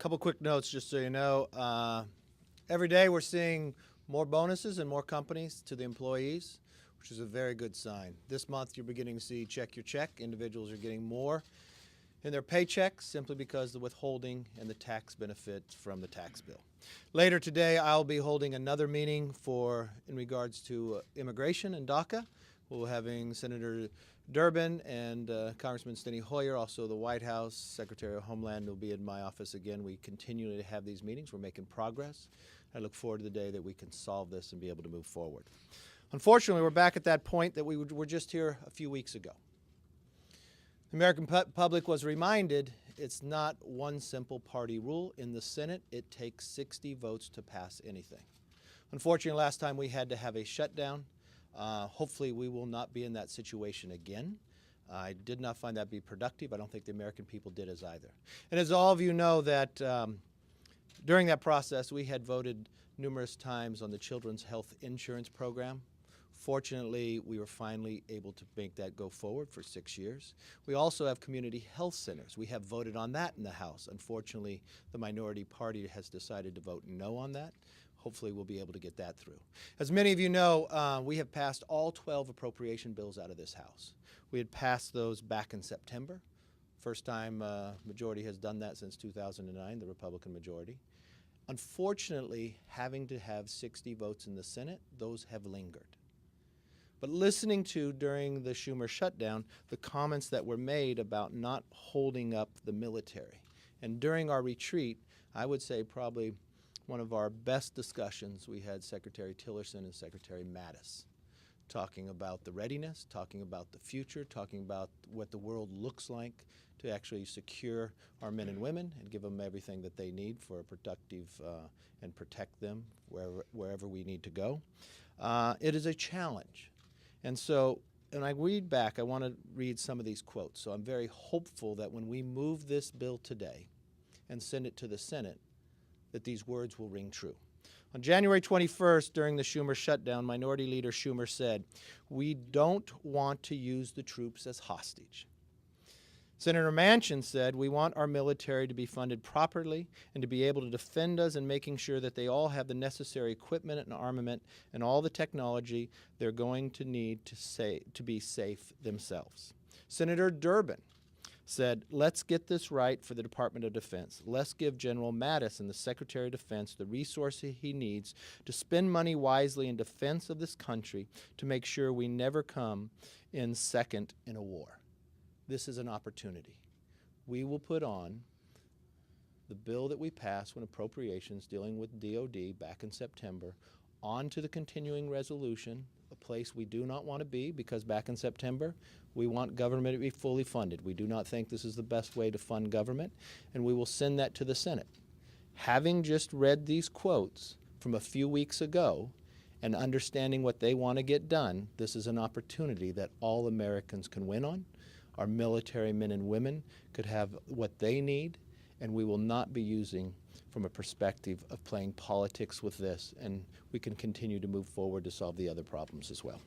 couple quick notes just so you know. Every day we're seeing more bonuses and more companies to the employees, which is a very good sign. This month you're beginning to see check your check. Individuals are getting more in their paychecks simply because the withholding and the tax benefits from the tax bill. Later today I'll be holding another meeting in regards to immigration and DACA. We're having Senator Durbin and Congressman Steny Hoyer, also the White House, Secretary of Homeland will be in my office again. We continue to have these meetings. We're making progress. I look forward to the day that we can solve this and be able to move forward. Unfortunately, we're back at that point that we were just here a few weeks ago. The American public was reminded it's not one simple party rule. In the Senate, it takes 60 votes to pass anything. Unfortunately, last time we had to have a shutdown. Hopefully we will not be in that situation again. I did not find that be productive. I don't think the American people did as either. And as all of you know that during that process we had voted numerous times on the Children's Health Insurance Program. Fortunately, we were finally able to make that go forward for 6 years. We also have community health centers. We have voted on that in the House. Unfortunately, the minority party has decided to vote no on that. Hopefully we'll be able to get that through. As many of you know, we have passed all 12 appropriation bills out of this House. We had passed those back in September. First time majority has done that since 2009, the Republican majority. Unfortunately, having to have 60 votes in the Senate, those have lingered. But listening to, during the Schumer shutdown, the comments that were made about not holding up the military. And during our retreat, I would say probably one of our best discussions, we had Secretary Tillerson and Secretary Mattis talking about the readiness, talking about the future, talking about what the world looks like to actually secure our men and women and give them everything that they need for a productive and protect them wherever we need to go. It is a challenge. And so when I read back, I want to read some of these quotes. So I'm very hopeful that when we move this bill today and send it to the Senate, that these words will ring true. On January 21st, during the Schumer shutdown, Minority Leader Schumer said, "We don't want to use the troops as hostage." Senator Manchin said, "We want our military to be funded properly and to be able to defend us and making sure that they all have the necessary equipment and armament and all the technology they're going to need to be safe themselves." Senator Durbin said, "Let's get this right for the Department of Defense. Let's give General Mattis and the Secretary of Defense the resources he needs to spend money wisely in defense of this country to make sure we never come in second in a war." This is an opportunity. We will put on the bill that we passed when appropriations dealing with DOD back in September onto the continuing resolution, a place we do not want to be because back in September we want government to be fully funded. We do not think this is the best way to fund government, and we will send that to the Senate. Having just read these quotes from a few weeks ago and understanding what they want to get done, this is an opportunity that all Americans can win on. Our military men and women could have what they need, and we will not be using from a perspective of playing politics with this, and we can continue to move forward to solve the other problems as well.